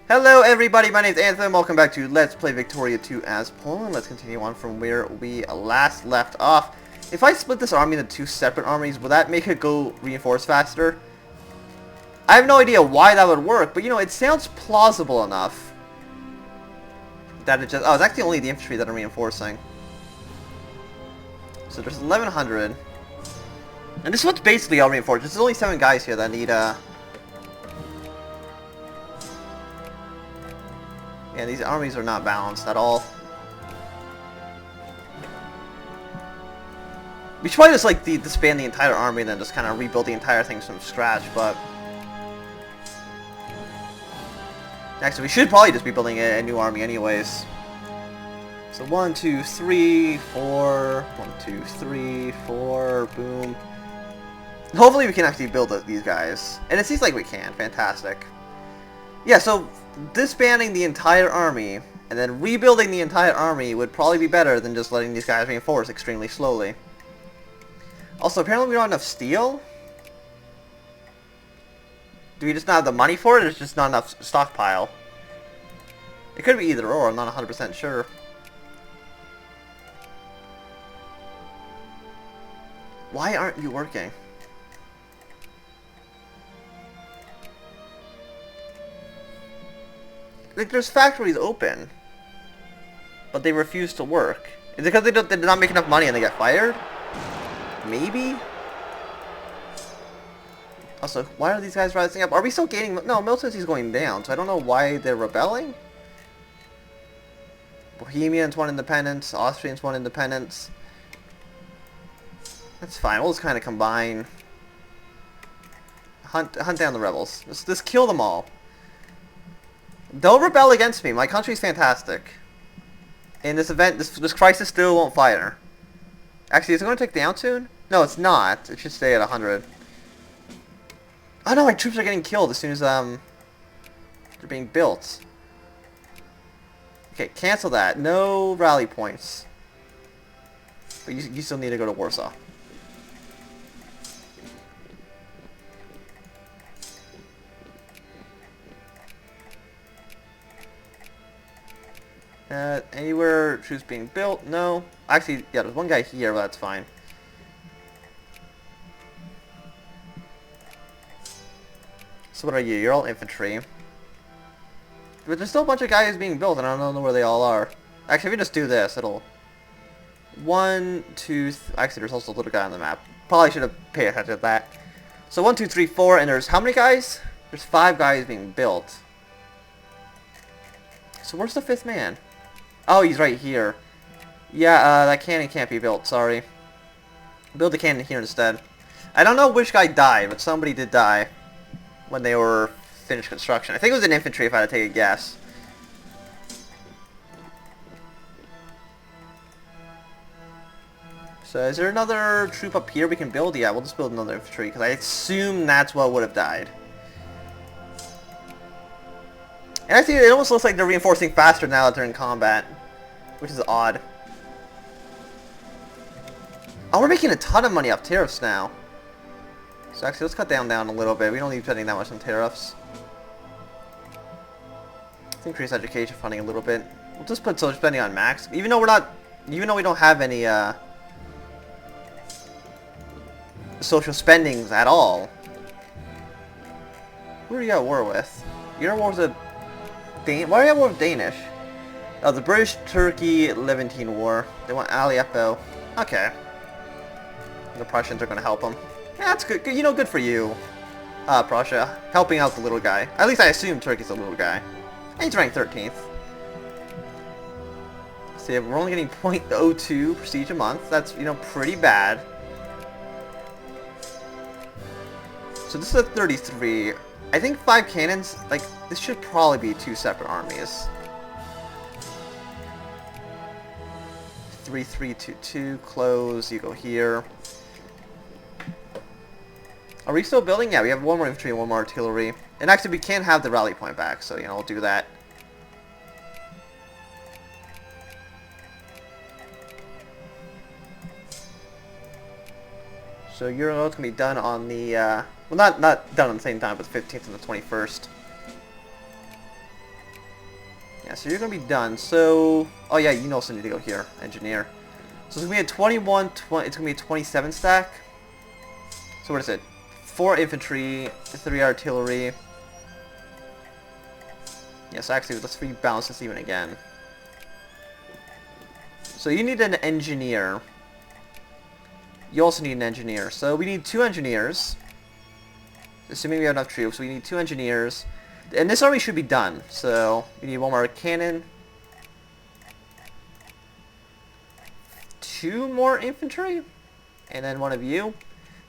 Hello everybody, my name is Anthony, welcome back to Let's Play Victoria 2 as Poland. Let's continue on from where we last left off. If I split this army into two separate armies, will that make it go reinforce faster? I have no idea why that would work, but you know, it sounds plausible enough. That it just... oh, it's actually only the infantry that I'm reinforcing. So there's 1100. And this one's basically all reinforced. There's only 7 guys here that need, yeah, these armies are not balanced at all. We should probably just like disband the entire army and then just kind of rebuild the entire thing from scratch, but... actually, we should probably just be building a new army anyways. So 1, 2, 3, 4... 1, 2, 3, 4... boom. Hopefully we can actually build these guys. And it seems like we can. Fantastic. Yeah, so disbanding the entire army and then rebuilding the entire army would probably be better than just letting these guys reinforce extremely slowly. Also, apparently we don't have enough steel. Do we just not have the money for it, or is just not enough stockpile? It could be either or, I'm not 100% sure. Why aren't you working? Like, there's factories open, but they refuse to work. Is it because they did not make enough money and they get fired? Maybe? Also, why are these guys rising up? Are we still gaining? No, militancy going down, so I don't know why they're rebelling. Bohemians want independence, Austrians want independence. That's fine, we'll just kind of combine. Hunt down the rebels. Just kill them all. Don't rebel against me. My country's fantastic. In this event, this crisis still won't fire. Actually, is it going to take down soon? No, it's not. It should stay at 100. Oh no, my troops are getting killed as soon as they're being built. Okay, cancel that. No rally points. But you still need to go to Warsaw. Anywhere troops being built? No. Actually, yeah, there's one guy here, but that's fine. So what are you? You're all infantry. But there's still a bunch of guys being built, and I don't know where they all are. Actually, if we just do this, it'll... 1, 2... actually, there's also a little guy on the map. Probably should have paid attention to that. So 1, 2, 3, 4, and there's how many guys? There's 5 guys being built. So where's the 5th man? Oh, he's right here. Yeah, that cannon can't be built, sorry. Build the cannon here instead. I don't know which guy died, but somebody did die when they were finished construction. I think it was an infantry if I had to take a guess. So is there another troop up here we can build? Yeah, we'll just build another infantry, because I assume that's what would have died. And actually, it almost looks like they're reinforcing faster now that they're in combat, which is odd. Oh, we're making a ton of money off tariffs now. So actually, let's cut down a little bit. We don't need to be spending that much on tariffs. Let's increase education funding a little bit. We'll just put social spending on max, even though we don't have any social spendings at all. Who are you at war with? You're at war with the why are you at war with Danish? Oh, the British-Turkey Levantine War. They want Aleppo. Okay. The Prussians are going to help them. Yeah, that's good. You know, good for you, Prussia. Helping out the little guy. At least I assume Turkey's a little guy. And he's ranked 13th. See, we're only getting 0.02 prestige a month. That's, you know, pretty bad. So this is a 33. I think 5 cannons, like, this should probably be 2 separate armies. 3, 3, 2, 2, close, you go here. Are we still building? Yeah, we have 1 more infantry and 1 more artillery. And actually, we can have the rally point back, so, you know, we'll do that. So Euro's gonna be done on the well, not done on the same time, but the 15th and the 21st. Yeah, so you're gonna be done. So, oh yeah, you also need to go here, engineer. So it's gonna be a 21, 20, it's gonna be a 27 stack. So what is it? 4 infantry, 3 artillery. Yes, actually, let's rebalance this even again. So you need an engineer. You also need an engineer. So we need 2 engineers. Assuming we have enough troops, we need 2 engineers. And this army should be done. So we need 1 more cannon. 2 more infantry. And then 1 of you.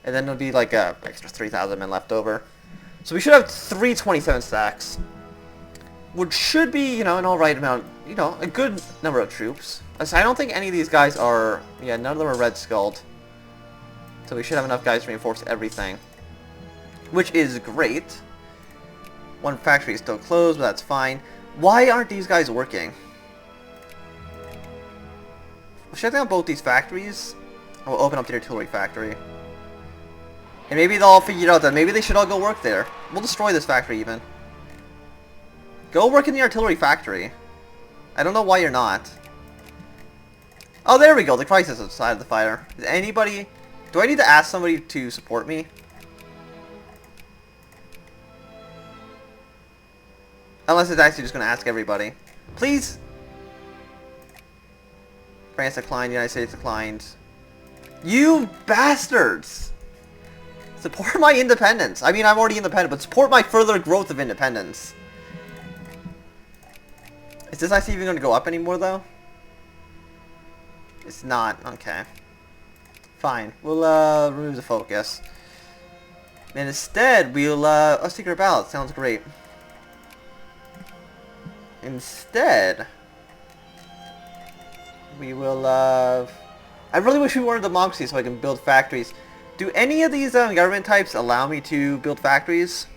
And then it'll be like a extra 3,000 men left over. So we should have 3 27 stacks. Which should be, you know, an alright amount, you know, a good number of troops. So I don't think any of these guys are, yeah, none of them are red skulled. So we should have enough guys to reinforce everything. Which is great. 1 factory is still closed, but that's fine. Why aren't these guys working? We'll shut down both these factories. And we'll open up the artillery factory. And maybe they'll all figure out that maybe they should all go work there. We'll destroy this factory even. Go work in the artillery factory. I don't know why you're not. Oh, there we go. The crisis outside of the fire. Is anybody... Do I need to ask somebody to support me? Unless it's actually just going to ask everybody. Please! France declined. United States declined. You bastards! Support my independence. I mean, I'm already independent, but support my further growth of independence. Is this actually even going to go up anymore, though? It's not. Okay. Fine. We'll, remove the focus. And instead, we'll, a secret ballot. Sounds great. Instead, we will, I really wish we weren't a democracy so I can build factories. Do any of these, government types allow me to build factories?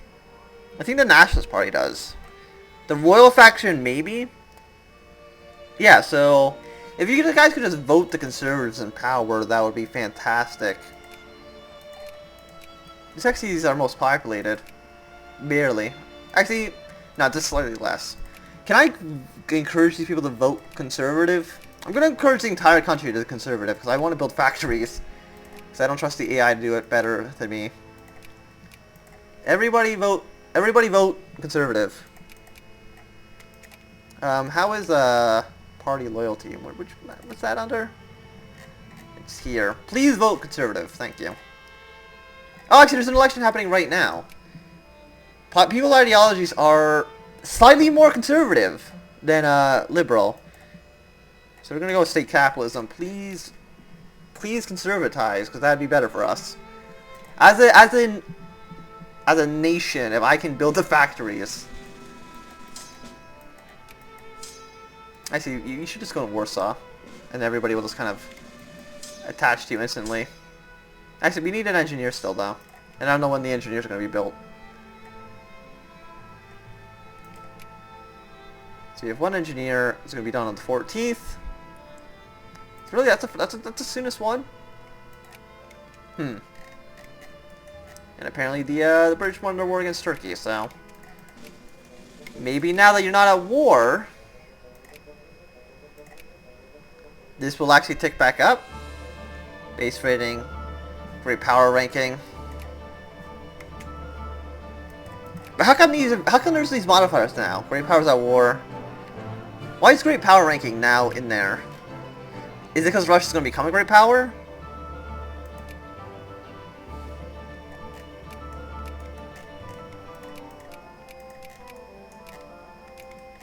I think the Nationalist Party does. The Royal Faction, maybe? Yeah, so if you guys could just vote the Conservatives in power, that would be fantastic. These actually are most populated. Barely. Actually, no, just slightly less. Can I encourage these people to vote Conservative? I'm going to encourage the entire country to Conservative, because I want to build factories. Because I don't trust the AI to do it better than me. Everybody vote Conservative. How is, party loyalty? What's that under? It's here. Please vote Conservative. Thank you. Oh, actually, there's an election happening right now. People's ideologies are slightly more conservative than liberal. So we're gonna go with state capitalism. Please conservatize, because that'd be better for us. As a nation, if I can build the factories. Actually, you should just go to Warsaw, and everybody will just kind of attach to you instantly. Actually, we need an engineer still, though. And I don't know when the engineers are going to be built. So we have 1 engineer. It's going to be done on the 14th. Really, that's the soonest one? And apparently the British won their war against Turkey, so... Maybe now that you're not at war... This will actually tick back up. Base rating. Great power ranking. But how come there's these modifiers now? Great powers at war. Why is great power ranking now in there? Is it because Russia's going to become a great power?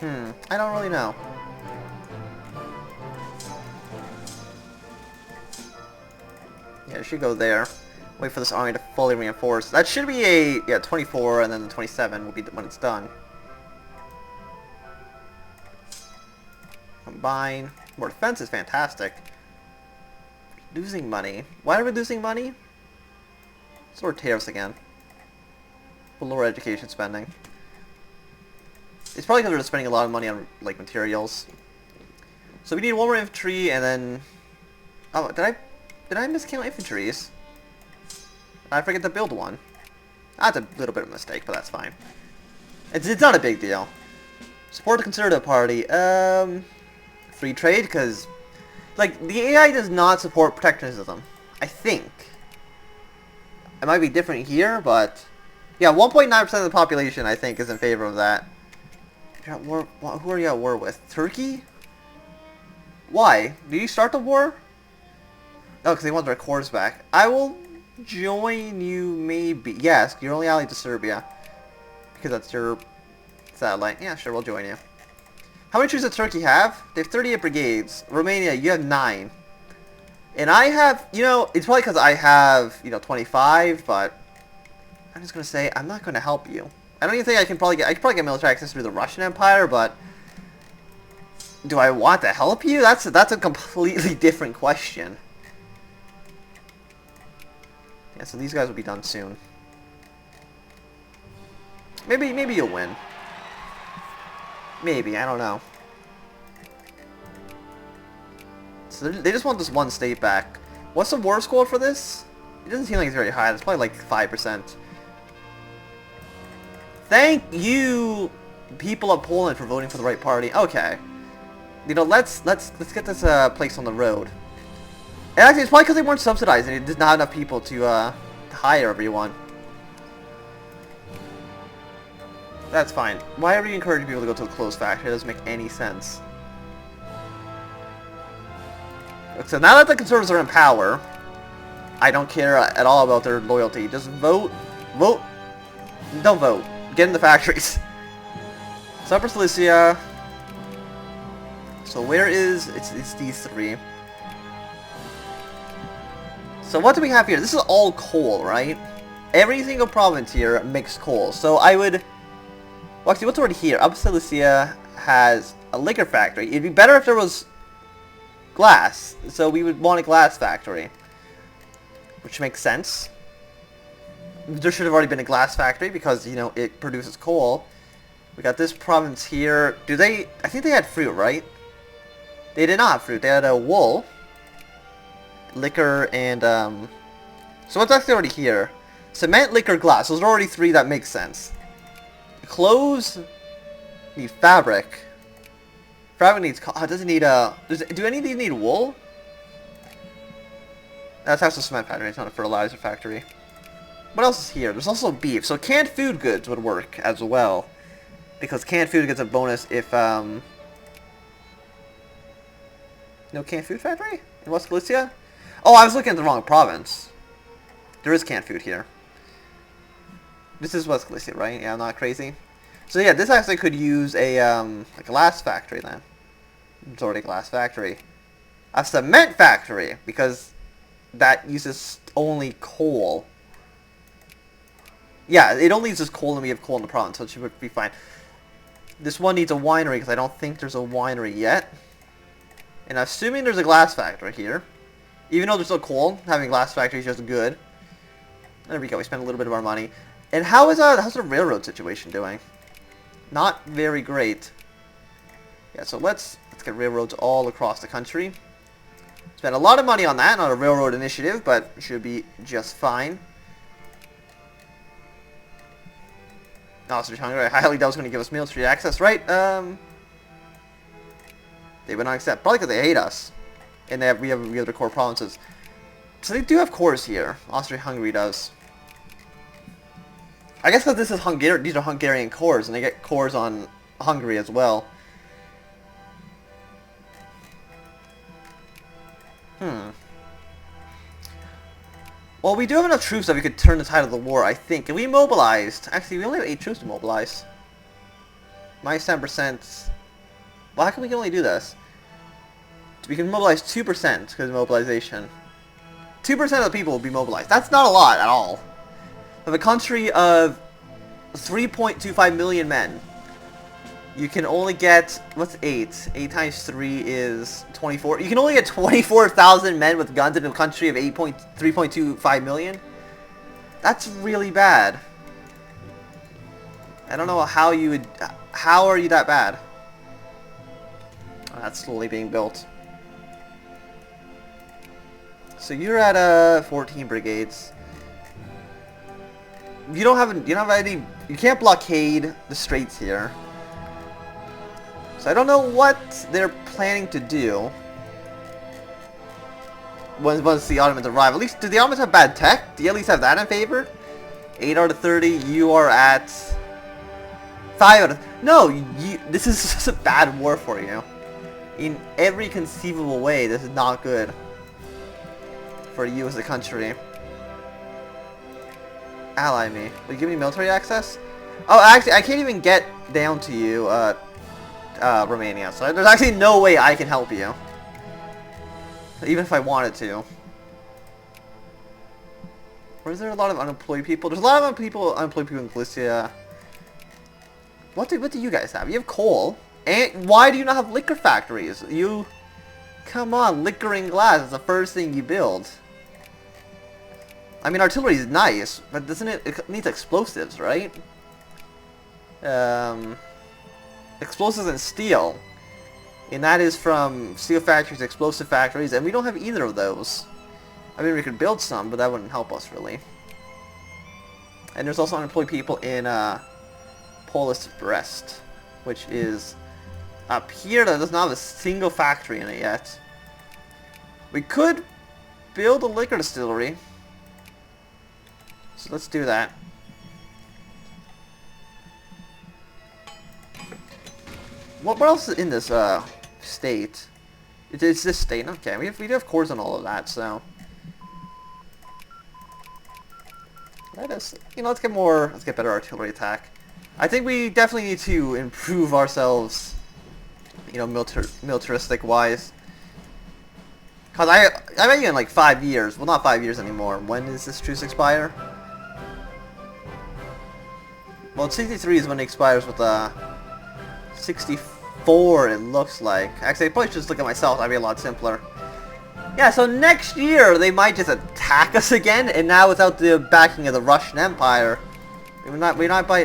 I don't really know. Yeah, it should go there. Wait for this army to fully reinforce. That should be a, yeah, 24, and then the 27 will be when it's done. Combine. More defense is fantastic. Losing money. Why are we losing money? Let's lower tariffs again. We'll lower education spending. It's probably because we're just spending a lot of money on, like, materials. So we need 1 more infantry, and then... Oh, did I miscount infantries? I forget to build 1. That's a little bit of a mistake, but that's fine. It's not a big deal. Support the Conservative Party. Free trade, because, like, the AI does not support protectionism. I think. It might be different here, but... Yeah, 1.9% of the population, I think, is in favor of that. You're at war, who are you at war with? Turkey? Why? Did you start the war? Oh, because they want their cores back. I will join you, maybe. Yes, you're only allied to Serbia. Because that's your satellite. Yeah, sure, we'll join you. How many troops does Turkey have? They have 38 brigades. Romania, you have 9. And I have, you know, it's probably because I have, you know, 25, but I'm just going to say I'm not going to help you. I don't even think I can probably get military access through the Russian Empire, but do I want to help you? That's a completely different question. Yeah, so these guys will be done soon. Maybe you'll win. Maybe, I don't know. So they just want this one state back. What's the war score for this? It doesn't seem like it's very high. It's probably like 5%. Thank you, people of Poland, for voting for the right party. Okay. You know, let's get this place on the road. And actually, it's probably because they weren't subsidized and it did not have enough people to hire everyone. That's fine. Why are we encouraging people to go to the clothes factory? It doesn't make any sense. So now that the Conservatives are in power, I don't care at all about their loyalty. Just vote. Vote. Don't vote. Get in the factories. Upper Silesia. So where is... It's these three. So what do we have here? This is all coal, right? Every single province here makes coal. So I would... Well, actually, what's already here? Upper Silesia has a liquor factory. It'd be better if there was glass. So we would want a glass factory. Which makes sense. There should have already been a glass factory because, you know, it produces coal. We got this province here. Do they... I think they had fruit, right? They did not have fruit. They had a wool, liquor, and, So what's actually already here? Cement, liquor, glass. Those are already 3 that make sense. Clothes need fabric. Fabric needs... Oh, does it need do any of these need wool? That's also a cement factory. It's not a fertilizer factory. What else is here? There's also beef. So canned food goods would work as well. Because canned food gets a bonus if, No canned food factory? In West Galicia? Oh, I was looking at the wrong province. There is canned food here. This is West Galicia, right? Yeah, I'm not crazy. So yeah, this actually could use a glass factory then. It's already a glass factory. A cement factory, because that uses only coal. Yeah, it only uses coal and we have coal in the province, so it should be fine. This one needs a winery, because I don't think there's a winery yet. And assuming there's a glass factory here, even though there's no coal, having a glass factory is just good. There we go, we spent a little bit of our money. And how's the railroad situation doing? Not very great. Yeah, so let's get railroads all across the country. Spent a lot of money on that, not a railroad initiative, but should be just fine. Austria-Hungary, I highly doubt it's going to give us military access, right? They would not accept, probably because they hate us, and we have the core provinces. So they do have cores here. Austria-Hungary does. I guess because this is Hungary, these are Hungarian cores, and they get cores on Hungary as well. Well, we do have enough troops that we could turn the tide of the war, I think. And we mobilized. Actually, we only have 8 troops to mobilize. Minus 10%. Well, how come we can only do this? We can mobilize 2% because of mobilization. 2% of the people will be mobilized. That's not a lot at all. Of a country of 3.25 million men, you can only get, what's 8? 8 times 3 is 24. You can only get 24,000 men with guns in a country of 3.25 million? That's really bad. I don't know how you would... How are you that bad? Oh, that's slowly being built. So you're at 14 brigades. You don't have any... You can't blockade the straits here. So I don't know what they're planning to do once the Ottomans arrive. At least, do the Ottomans have bad tech? Do you at least have that in favor? 8 out of 30, you are at 5 out of... No, this is just a bad war for you. In every conceivable way, this is not good for you as a country. Ally me. Will you give me military access? Oh, actually, I can't even get down to you, Romania. So there's actually no way I can help you. Even if I wanted to. Or is there a lot of unemployed people? There's a lot of unemployed people in Galicia. What do you guys have? You have coal. And why do you not have liquor factories? Come on, liquor and glass is the first thing you build. I mean, artillery is nice, but doesn't it needs explosives, right? Explosives and steel. And that is from steel factories, explosive factories, and we don't have either of those. I mean, we could build some, but that wouldn't help us, really. And there's also unemployed people in Polish Brest, which is up here that does not have a single factory in it yet. We could build a liquor distillery. So let's do that. What else is in this state? It's this state. Okay, we do have cores on all of that, so let's get better artillery attack. I think we definitely need to improve ourselves, militaristic wise. Cause I bet you in like 5 years, well not 5 years anymore. When does this truce expire? Well, 63 is when it expires with 64 it looks like. Actually, I probably should just look at myself, that'd be a lot simpler. Yeah, so next year they might just attack us again, and now without the backing of the Russian Empire, we might not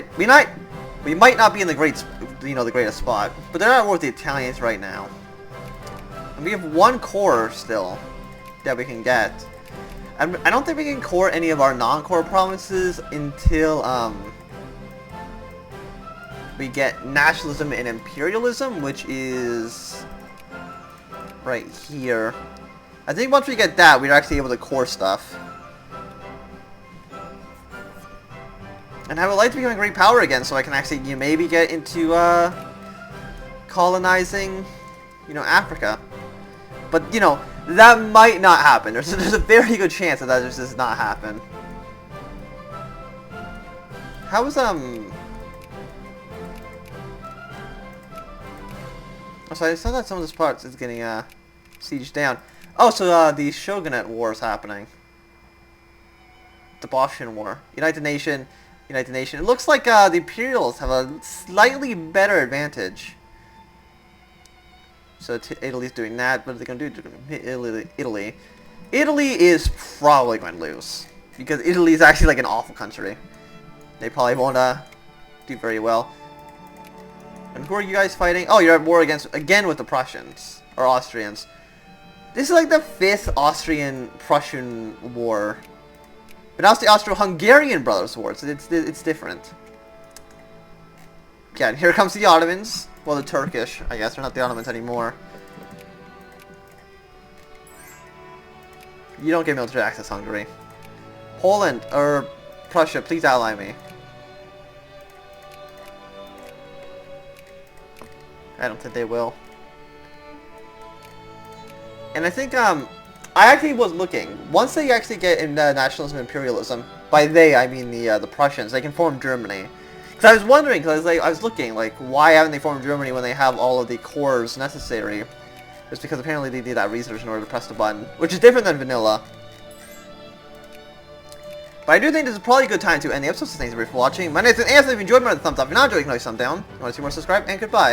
be in the the greatest spot. But they're not worth the Italians right now. And we have one core still that we can get. And I don't think we can core any of our non-core provinces until we get nationalism and imperialism, which is right here. I think once we get that, we're actually able to core stuff. And I would like to become a great power again, so I can actually maybe get into colonizing, Africa. But that might not happen. There's a very good chance that just does not happen. How is Oh, so I saw that some of this parts is getting sieged down. Oh, so the Shogunate War is happening. The Bosnian War. United Nation. It looks like the Imperials have a slightly better advantage. So Italy's doing that. What are they going to do? They're going to hit Italy. Italy is probably going to lose. Because Italy is actually like an awful country. They probably won't do very well. And who are you guys fighting? Oh, you're at war again with the Prussians. Or Austrians. This is like the 5th Austrian-Prussian war. But now it's the Austro-Hungarian Brothers' War, so it's different. Yeah, and here comes the Ottomans. Well, the Turkish, I guess. They're not the Ottomans anymore. You don't get military access, Hungary. Poland, or Prussia, please ally me. I don't think they will. And I think, I actually was looking. Once they actually get into nationalism and imperialism, by they, I mean the Prussians, they can form Germany. Because I was wondering, because I was looking, like, why haven't they formed Germany when they have all of the cores necessary? It's because apparently they need that research in order to press the button, which is different than vanilla. But I do think this is probably a good time to end the episode, so thanks everybody for watching. My name is Anthony. If you enjoyed, remember to thumbs up. If you're not enjoying, you can always thumb down. If you want to see more, subscribe, and goodbye.